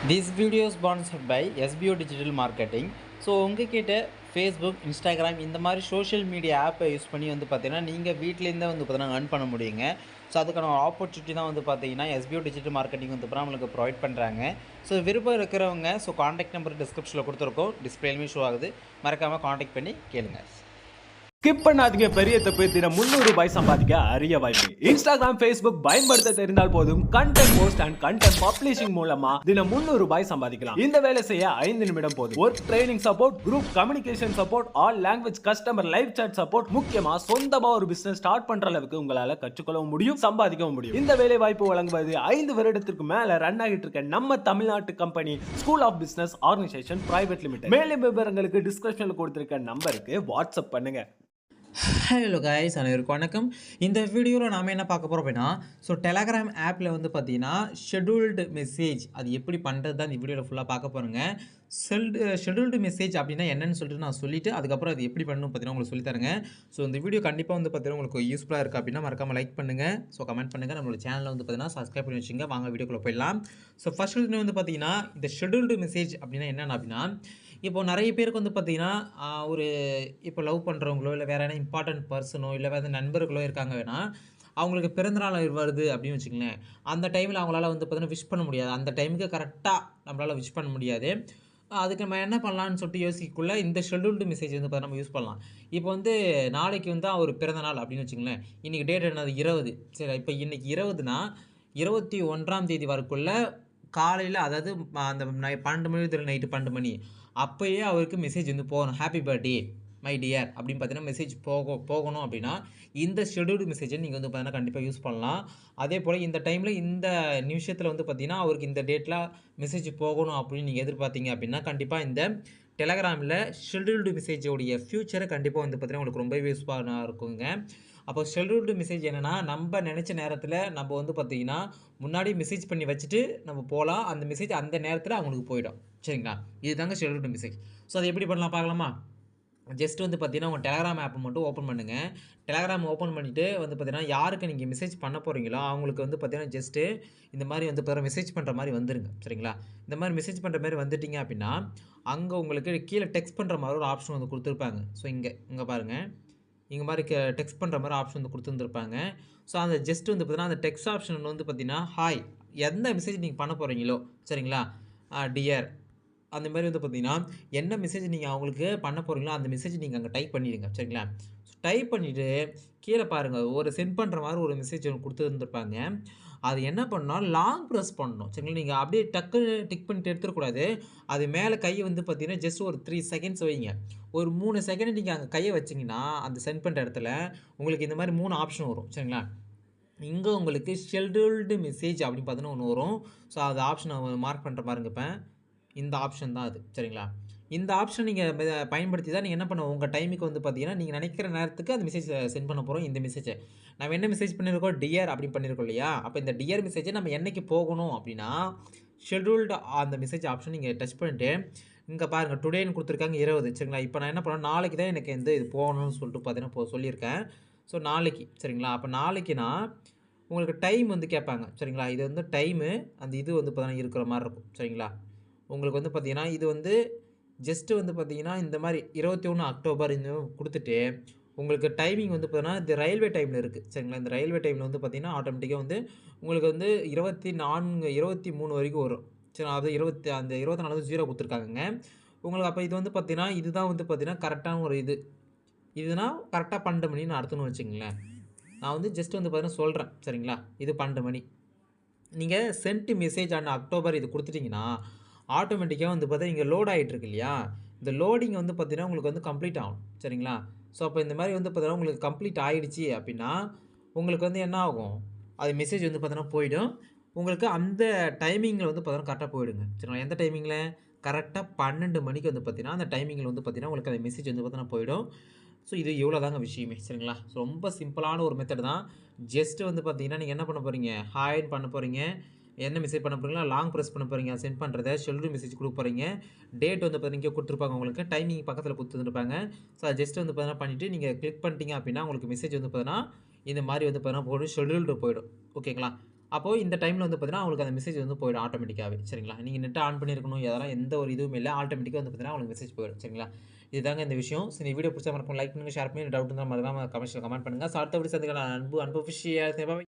This video is sponsored by SBO Digital Marketing. So உங்ககிட்ட Facebook, Instagram இந்த மாதிரி social media ஆப்பை use பண்ணி வந்து பார்த்தீங்கன்னா, நீங்கள் வீட்டிலேருந்தே வந்து பார்த்தீங்கன்னா earn பண்ண முடியுங்க. ஸோ அதுக்கான ஒரு ஆப்பர்ச்சுனிட்டி தான் வந்து பார்த்தீங்கன்னா, SBO டிஜிட்டல் மார்க்கெட்டிங் வந்து பார்த்தீங்கன்னா நம்மளுக்கு ப்ரொவைட் பண்ணுறாங்க. ஸோ விருப்பம் இருக்கிறவங்க காண்டாக்ட் நம்பர் டிஸ்கிரிப்ஷனில் கொடுத்துருக்கோம், டிஸ்பிளேலுமே ஷோ ஆகுது. மறக்காமல் காண்டாக்ட் பண்ணி கேளுங்க. ஸ்கிப் பண்ணாதீங்க, பெரிய தப்பு. தினம் ₹300 சம்பாதிக்க அரிய வாய்ப்பு. இன்ஸ்டாகிராம், ஃபேஸ்புக் பயன்படுத்த தெரிந்தால் போதும். Content post and content publishing மூலமா தினம் ₹300 சம்பாதிக்கலாம். இந்த வேலை செய்ய 5 நிமிடம் போதும். Work training support, group communication support, all language customer live chat support, முக்கியமா சொந்தமா ஒரு பிசினஸ் ஸ்டார்ட் பண்ற அளவுக்கு உங்களால கற்றுக்கொள்ளவும் முடியும், சம்பாதிக்கவும் முடியும். இந்த வேலை வாய்ப்பு வழங்குவது 5 வருடத்திற்கு மேல ரன் ஆகிட்டு இருக்க நம்ம தமிழ்நாட்டு company school of business organisation private limited. மேலும் விவரங்களுக்கு டிஸ்கிரிப்ஷன்ல கொடுத்திருக்க நம்பருக்கு வாட்ஸ்அப் பண்ணுங்க. ஹலோ கைஸ், அனைவருக்கும் வணக்கம். இந்த வீடியோவில் நாம் என்ன பார்க்க போகிறோம் அப்படின்னா, டெலகிராம் ஆப்பில் வந்து பார்த்தீங்கன்னா ஷெட்யூல்டு மெசேஜ் அது எப்படி பண்ணுறது தான் இந்த வீடியோவில் ஃபுல்லாக பார்க்க போகிறோங்க. ஷெட்யூல்டு மெசேஜ் அப்படின்னா என்னன்னு சொல்லிட்டு நான் சொல்லிவிட்டு அதுக்கப்புறம் அது எப்படி பண்ணணும் பார்த்தீங்கன்னா உங்களுக்கு சொல்லித்தரேங்க. இந்த வீடியோ கண்டிப்பாக வந்து பார்த்தீங்கன்னா உங்களுக்கு யூஸ்ஃபுல்லாக இருக்குது அப்படின்னா மறக்காமல் லைக் பண்ணுங்கள், கமெண்ட் பண்ணுங்கள், நம்மளோட சேனலில் வந்து பார்த்தீங்கன்னா சப்ஸ்கிரைப் பண்ணி வச்சுங்க. வாங்க வீடியோக்குள்ளே போயிடலாம். ஃபர்ஸ்ட் வந்து பார்த்தீங்கன்னா இந்த ஷெட்யூல்டு மெசேஜ் அப்படின்னா என்னென்ன அப்படின்னா, இப்போ நிறைய பேருக்கு வந்து பார்த்தீங்கன்னா ஒரு இப்போ லவ் பண்ணுறவங்களோ இல்லை வேறு என்ன இம்பார்ட்டன்ட் பர்சனோ இல்லை வேறு நண்பர்களோ இருக்காங்க வேணால் அவங்களுக்கு பிறந்தநாள் வருது அப்படின்னு வச்சுங்களேன். அந்த டைமில் அவங்களால வந்து பார்த்தீங்கன்னா விஷ் பண்ண முடியாது. அந்த டைமுக்கு கரெக்டாக நம்மளால் விஷ் பண்ண முடியாது. அதுக்கு நம்ம என்ன பண்ணலான்னு சொல்லிட்டு யோசிக்கக்குள்ள இந்த ஷெட்யூல்டு மெசேஜ் வந்து நம்ம யூஸ் பண்ணலாம். இப்போ வந்து நாளைக்கு வந்து அவர் பிறந்தநாள் அப்படின்னு வச்சுங்களேன். இன்றைக்கி டேட் என்னது 20. சரி, இப்போ இன்றைக்கி 20னா 21ஆம் தேதி வரக்குள்ள காலையில், அதாவது அந்த 12 மணி நைட்டு 12 மணி அப்போயே அவருக்கு மெசேஜ் வந்து போகணும். ஹாப்பி பர்த்டே மை டியர் அப்படின்னு பார்த்தீங்கன்னா மெசேஜ் போகணும் அப்படின்னா இந்த ஷெட்யூல்டு மெசேஜை நீங்கள் வந்து பார்த்தீங்கன்னா கண்டிப்பாக யூஸ் பண்ணலாம். அதே போல் இந்த டைமில் இந்த நிமிஷத்தில் வந்து பார்த்தீங்கன்னா அவருக்கு இந்த டேட்டில் மெசேஜ் போகணும் அப்படின்னு நீங்கள் எதிர்பார்த்தீங்க அப்படின்னா கண்டிப்பாக இந்த டெலகிராமில் ஷெட்யூல்டு மெசேஜோடைய ஃபியூச்சரை கண்டிப்பாக வந்து பார்த்தீங்கன்னா உங்களுக்கு ரொம்பவே யூஸ்ஃபுல்லாக இருக்குங்க. அப்போ ஷெட்யூல்டு மெசேஜ் என்னென்னா, நம்ம நினச்ச நேரத்தில் நம்ம வந்து பார்த்திங்கன்னா முன்னாடி மெசேஜ் பண்ணி வச்சுட்டு நம்ம போகலாம். அந்த மெசேஜ் அந்த நேரத்தில் அவங்களுக்கு போயிடும். சரிங்களா, இதுதாங்க ஷெட்யூல்டு மெசேஜ். அது எப்படி பண்ணலாம் பார்க்கலாமா? ஜஸ்ட் வந்து பார்த்தீங்கன்னா உங்கள் டெலகிராம் ஆப்பை மட்டும் ஓப்பன் பண்ணுங்கள். டெலகிராம் ஓப்பன் பண்ணிவிட்டு வந்து பார்த்தீங்கன்னா யாருக்கு நீங்கள் மெசேஜ் பண்ண போகிறீங்களோ அவங்களுக்கு வந்து பார்த்தீங்கன்னா ஜஸ்ட்டு இந்த மாதிரி வந்து மெசேஜ் பண்ணுற மாதிரி வந்துருங்க. சரிங்களா, இந்த மாதிரி மெசேஜ் பண்ணுற மாதிரி வந்துட்டிங்க அப்படின்னா அங்கே உங்களுக்கு கீழே டெக்ஸ்ட் பண்ணுற மாதிரி ஒரு ஆப்ஷன் வந்து கொடுத்துருப்பாங்க. இங்கே பாருங்கள், இங்கே மாதிரி டெக்ஸ்ட் பண்ணுற மாதிரி ஆப்ஷன் வந்து கொடுத்துருந்துருப்பாங்க. அந்த ஜஸ்ட் வந்து பார்த்தீங்கன்னா அந்த டெக்ஸ்ட் ஆப்ஷன் வந்து பார்த்தீங்கன்னா ஹாய், எந்த மெசேஜ் நீங்கள் பண்ண போகிறீங்களோ சரிங்களா, டியர் அந்த மாதிரி வந்து பார்த்தீங்கன்னா என்ன மெசேஜ் நீங்கள் அவங்களுக்கு பண்ண போகிறீங்களோ அந்த மெசேஜ் நீங்கள் அங்கே டைப் பண்ணிடுங்க. சரிங்களா, டைப் பண்ணிவிட்டு கீழே பாருங்கள் ஒரு சென்ட் பண்ணுற மாதிரி ஒரு மெசேஜ் ஒன்று கொடுத்துருந்துருப்பாங்க. அது என்ன பண்ணால் லாங் ப்ரெஸ் பண்ணணும். சரிங்களா, நீங்கள் அப்படியே டக்கு டிக் பண்ணிட்டு எடுத்துடக்கூடாது. அது மேலே கையை வந்து பார்த்தீங்கன்னா ஜஸ்ட் ஒரு 3 செகண்ட்ஸ் வைங்க. ஒரு 3 செகண்ட் நீங்கள் அங்கே கையை வச்சிங்கன்னா அந்த சென்ட் பண்ணுற இடத்துல உங்களுக்கு இந்த மாதிரி 3 ஆப்ஷன் வரும். சரிங்களா, இங்கே உங்களுக்கு ஷெட்யூல்டு மெசேஜ் அப்படின்னு பார்த்தீங்கன்னா ஒன்று வரும். அது ஆப்ஷனை மார்க் பண்ணுற பாருங்க. இப்போ இந்த ஆப்ஷன் தான் அது. சரிங்களா, இந்த ஆப்ஷன் நீங்கள் பயன்படுத்தி தான் நீங்கள் என்ன பண்ண உங்கள் டைமுக்கு வந்து பார்த்தீங்கன்னா நீங்கள் நினைக்கிற நேரத்துக்கு அந்த மெசேஜ் சென்ட் பண்ண போகிறோம். இந்த மெசேஜை நம்ம என்ன மெசேஜ் பண்ணியிருக்கோம், டியர் அப்படி பண்ணியிருக்கோம் இல்லையா. அப்போ இந்த டியர் மெசேஜை நம்ம என்னைக்கு போகணும் அப்படின்னா ஷெட்யூல்டு அந்த மெசேஜ் ஆப்ஷன் நீங்கள் டச் பண்ணிவிட்டு இங்கே பாருங்கள் டுடேன்னு கொடுத்துருக்காங்க 20. சரிங்களா, இப்போ நான் என்ன பண்ணுவேன், நாளைக்கு தான் எனக்கு இது போகணும்னு சொல்லிட்டு பார்த்தீங்கன்னா சொல்லியிருக்கேன். நாளைக்கு. சரிங்களா, அப்போ நாளைக்குனா உங்களுக்கு டைம் வந்து கேட்பாங்க. சரிங்களா, இது வந்து டைமு அந்த இது வந்து பார்த்தீங்கன்னா இருக்கிற மாதிரி இருக்கும். சரிங்களா, உங்களுக்கு வந்து பார்த்தீங்கன்னா இது வந்து ஜஸ்ட்டு வந்து பார்த்தீங்கன்னா இந்த மாதிரி 21 அக்டோபர் இந்த கொடுத்துட்டு உங்களுக்கு டைமிங் வந்து பார்த்தீங்கன்னா இந்த ரயில்வே டைமில் இருக்குது. சரிங்களா, இந்த ரயில்வே டைமில் வந்து பார்த்தீங்கன்னா ஆட்டோமேட்டிக்காக வந்து உங்களுக்கு வந்து 24 23 வரைக்கும் வரும். சரி, அது அந்த 24 வந்து 0 கொடுத்துருக்காங்க உங்களுக்கு. அப்போ இது வந்து பார்த்தீங்கன்னா இதுதான் வந்து பார்த்தீங்கன்னா கரெக்டான ஒரு இதுனா கரெக்டாக 12 மணின்னு அர்த்தம்னு வச்சுங்களேன். நான் வந்து ஜஸ்ட் வந்து பார்த்தீங்கன்னா சொல்கிறேன். சரிங்களா, இது 12 மணி. நீங்கள் சென்ட் மெசேஜ் ஆன் அக்டோபர் இது கொடுத்துட்டிங்கன்னா ஆட்டோமேட்டிக்காக வந்து பார்த்தா இங்கே லோட் ஆகிட்டு இருக்கு இல்லையா, இந்த லோடிங் வந்து பார்த்தீங்கன்னா உங்களுக்கு வந்து கம்ப்ளீட் ஆகும். சரிங்களா, அப்போ இந்த மாதிரி வந்து பார்த்தீங்கன்னா உங்களுக்கு கம்ப்ளீட் ஆகிடுச்சி அப்படின்னா உங்களுக்கு வந்து என்ன ஆகும், அது மெசேஜ் வந்து பார்த்தீங்கன்னா போயிடும். உங்களுக்கு அந்த டைமிங்கில் வந்து பார்த்தீங்கன்னா கரெக்டாக போயிடுங்க. சரிங்களா, எந்த டைமிங்கில் கரெக்டாக 12 மணிக்கு வந்து பார்த்தீங்கன்னா அந்த டைமிங்கில் வந்து பார்த்தீங்கன்னா உங்களுக்கு அந்த மெசேஜ் வந்து பார்த்தீங்கன்னா போயிடும். இது இவ்வளோ தாங்க விஷயமே. சரிங்களா, ரொம்ப சிம்பிளான ஒரு மெத்தட் தான். ஜஸ்ட்டு வந்து பார்த்தீங்கன்னா நீங்கள் என்ன பண்ண போகிறீங்க, ஹாய்ன்னு பண்ண போகிறீங்க, என்ன மெசேஜ் பண்ண போகிறீங்களா லாங் ப்ரெஸ் பண்ண போகிறீங்க, சென்ட் பண்ணுறத ஷெட்யூல்டு மெசேஜ் கொடுக்க போகிறீங்க. டேட் வந்து பார்த்தீங்கன்னா இங்கே கொடுத்துருப்பாங்க, உங்களுக்கு டைமிங் பக்கத்தில் கொடுத்துருப்பாங்க. ஜஸ்ட் வந்து பார்த்தீங்கன்னா பண்ணிவிட்டு நீங்கள் கிளிக் பண்ணிட்டீங்க அப்படின்னா உங்களுக்கு மெசேஜ் வந்து பார்த்தீங்கன்னா இந்த மாதிரி வந்து பார்த்தீங்கன்னா போய்டும், ஷெட்யூல்டு போயிடும். ஓகேங்களா, அப்போ இந்த டைமில் வந்து பார்த்தீங்கன்னா அவங்களுக்கு அந்த மெசேஜ் வந்து போயிடும் ஆட்டோமேட்டிக்காகவே. சரிங்களா? நீங்கள் நெட் ஆன் பண்ணியிருக்கணும் அதெல்லாம் எந்த ஒரு இதுவும் இல்லை. ஆட்டோமேட்டிக்காக வந்து பார்த்தீங்கன்னா உங்களுக்கு மெசேஜ் போயிடும். சரிங்களா? இதுதாங்க இந்த விஷயம். ஸோ இந்த வீடியோ பிடிச்சா மறக்காம லைக் பண்ணுங்க, ஷேர் பண்ணி டவுட் இருந்தால் மறக்காம கமெண்ட்ஸில் கமெண்ட் பண்ணுங்க. ஸோ அடுத்த வீடியோ சந்திக்கலாம். அன்பு அன்பு விஷயம்.